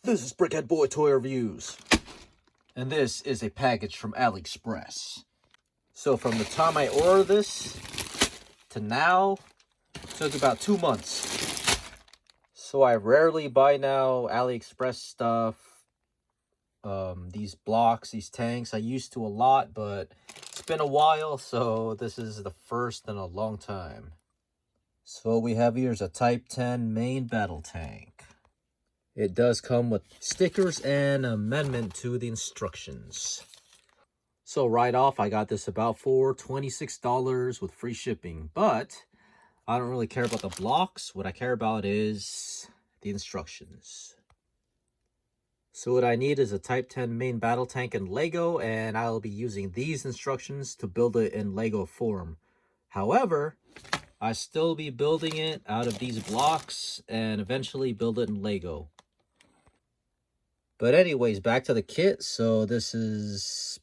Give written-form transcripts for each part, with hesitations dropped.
This is Brickhead Boy Toy Reviews, and this is a package from AliExpress. So from the time I ordered this to now, it took about 2 months. So I rarely buy now AliExpress stuff, these blocks, these tanks. I used to a lot, but it's been a while, so this is the first in a long time. So what we have here is a Type 10 main battle tank. It does come with stickers and amendment to the instructions. So right off, I got this about for $26 with free shipping. But I don't really care about the blocks. What I care about is the instructions. So what I need is a Type 10 main battle tank in Lego, and I'll be using these instructions to build it in Lego form. However, I still be building it out of these blocks and eventually build it in Lego. But anyways, back to the kit. So this is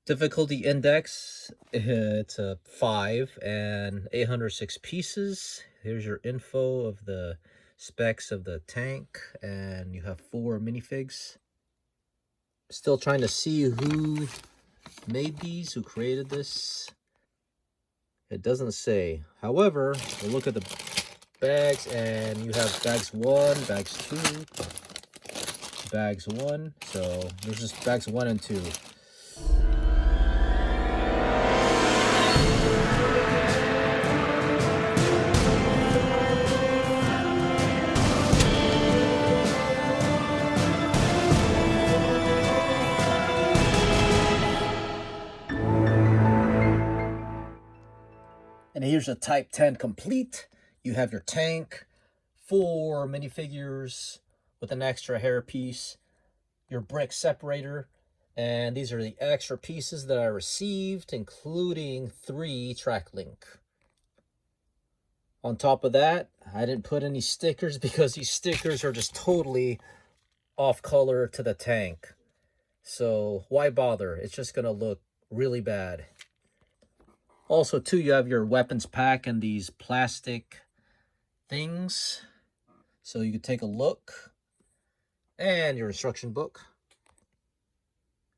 difficulty index. It's a 5 and 806 pieces. Here's your info of the specs of the tank, and you have 4 minifigs. Still trying to see who made these, who created this. It doesn't say. However, we'll look at the bags, and you have bags 1, bags 2, bags 1. So there's just bags 1 and 2. And here's a Type 10 complete. You have your tank, 4 minifigures with an extra hair piece, your brick separator, and these are the extra pieces that I received, including 3 track link. On top of that, I didn't put any stickers because these stickers are just totally off color to the tank. So why bother? It's just gonna look really bad. Also, too, you have your weapons pack and these plastic things. So you can take a look. And your instruction book.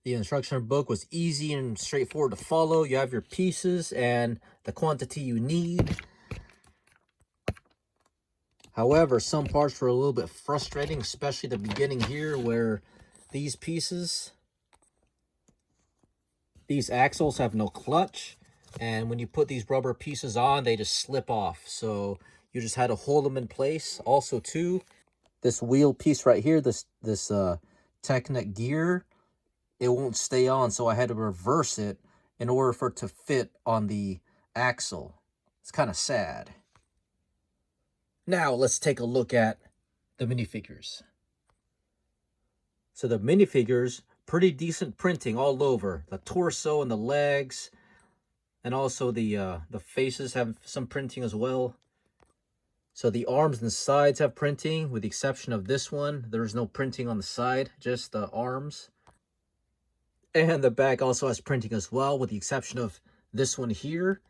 The instruction book was easy and straightforward to follow. You have your pieces and the quantity you need. However, some parts were a little bit frustrating, especially the beginning here where these pieces, these axles have no clutch. And when you put these rubber pieces on, they just slip off. So you just had to hold them in place. Also, too, this wheel piece right here, this Technic gear, it won't stay on. So I had to reverse it in order for it to fit on the axle. It's kind of sad. Now let's take a look at the minifigures. So the minifigures, pretty decent printing all over. The torso and the legs. And also the faces have some printing as well. So the arms and sides have printing, with the exception of this one. There's no printing on the side, just the arms. And the back also has printing as well, with the exception of this one here.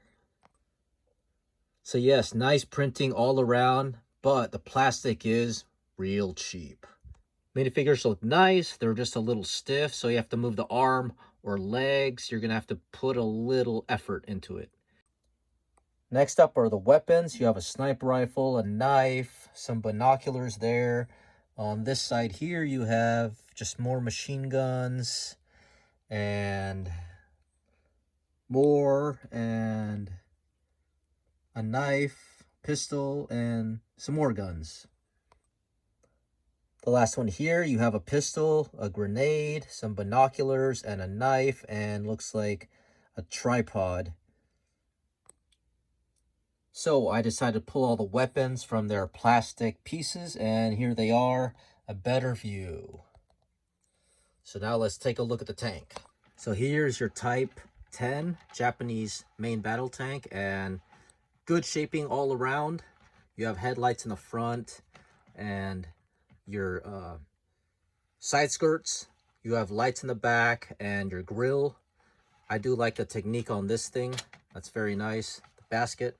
So yes, nice printing all around, but the plastic is real cheap. Minifigures look nice. They're just a little stiff, so you have to move the arm or legs. You're going to have to put a little effort into it. Next up are the weapons. You have a sniper rifle, a knife, some binoculars there. On this side here, you have just more machine guns and more, and a knife, pistol, and some more guns. The last one here, you have a pistol, a grenade, some binoculars, and a knife, and looks like a tripod. So I decided to pull all the weapons from their plastic pieces, and here they are, a better view. So now let's take a look at the tank. So here's your Type 10 Japanese main battle tank, and good shaping all around. You have headlights in the front, and your side skirts. You have lights in the back, and your grill. I do like the technique on this thing. That's very nice. The basket.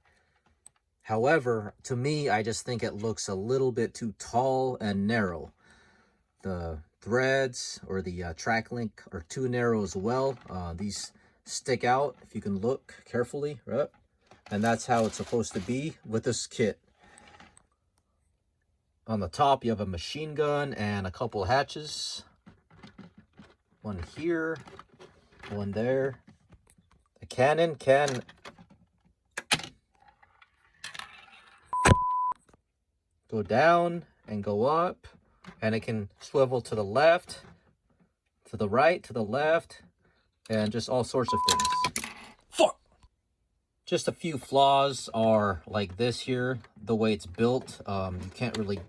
However, to me, I just think it looks a little bit too tall and narrow. the threads or the track link are too narrow as well. These stick out if you can look carefully, right? And that's how it's supposed to be with this kit. On the top, you have a machine gun and a couple hatches. One here, one there. The cannon can go down and go up, and it can swivel to the left, to the right, to the left, and just all sorts of things. Just a few flaws are like this here, the way it's built. You can't really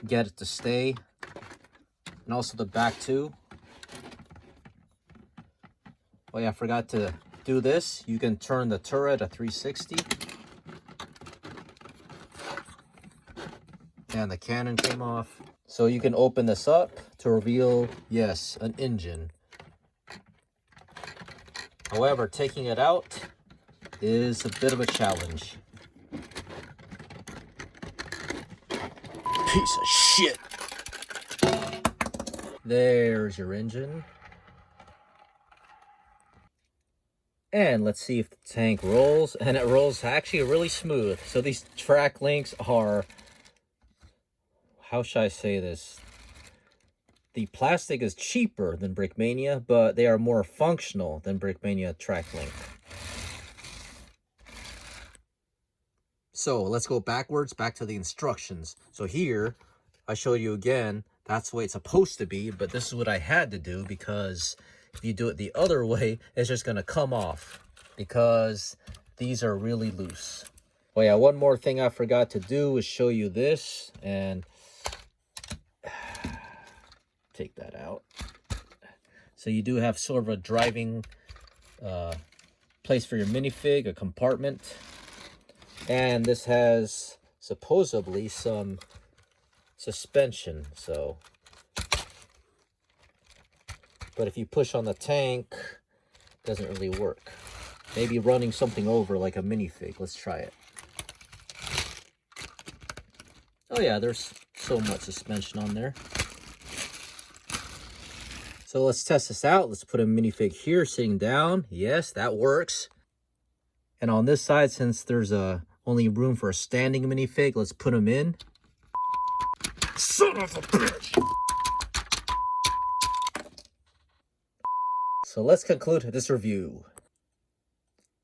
get it to stay. And also the back too. Oh yeah, I forgot to do this. You can turn the turret at 360. And the cannon came off. So you can open this up to reveal, yes, an engine. However, taking it out is a bit of a challenge. Piece of shit. There's your engine. And let's see if the tank rolls. And it rolls actually really smooth. So these track links are, how should I say this? The plastic is cheaper than Brickmania, but they are more functional than Brickmania track link. So let's go backwards, back to the instructions. So here, I showed you again, that's the way it's supposed to be, but this is what I had to do because if you do it the other way, it's just gonna come off because these are really loose. Oh yeah, one more thing I forgot to do is show you this, and take that out. So you do have sort of a driving place for your minifig, a compartment. And this has supposedly some suspension, so. But if you push on the tank, it doesn't really work. Maybe running something over like a minifig. Let's try it. Oh yeah, there's so much suspension on there. So let's test this out. Let's put a minifig here sitting down. Yes, that works. And on this side, since there's only room for a standing minifig, let's put him in. Son of a bitch! So let's conclude this review.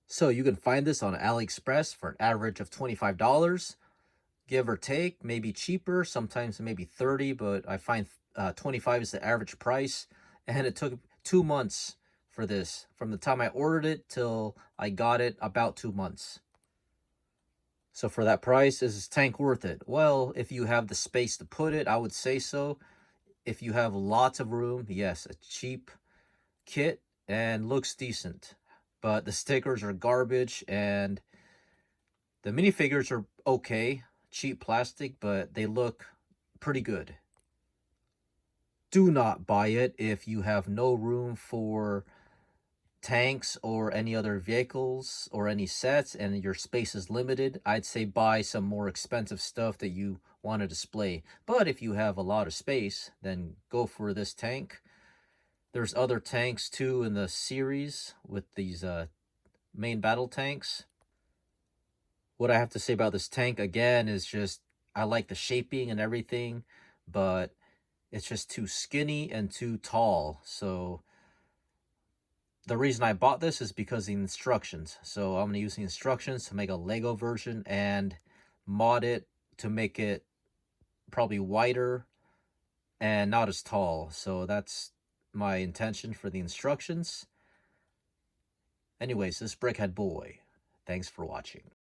So you can find this on AliExpress for an average of $25. Give or take, maybe cheaper, sometimes maybe 30, but I find 25 is the average price. And it took 2 months for this. From the time I ordered it till I got it, about 2 months. So for that price, is this tank worth it? Well, if you have the space to put it, I would say so. If you have lots of room, yes, a cheap kit and looks decent. But the stickers are garbage and the minifigures are okay. Cheap plastic, but they look pretty good. Do not buy it if you have no room for tanks or any other vehicles or any sets and your space is limited. I'd say buy some more expensive stuff that you want to display. But if you have a lot of space, then go for this tank. There's other tanks too in the series with these main battle tanks. What I have to say about this tank again is just I like the shaping and everything, but it's just too skinny and too tall. So the reason I bought this is because of the instructions. So I'm going to use the instructions to make a Lego version and mod it to make it probably wider and not as tall. So that's my intention for the instructions. Anyways, this Brickhead Boy. Thanks for watching.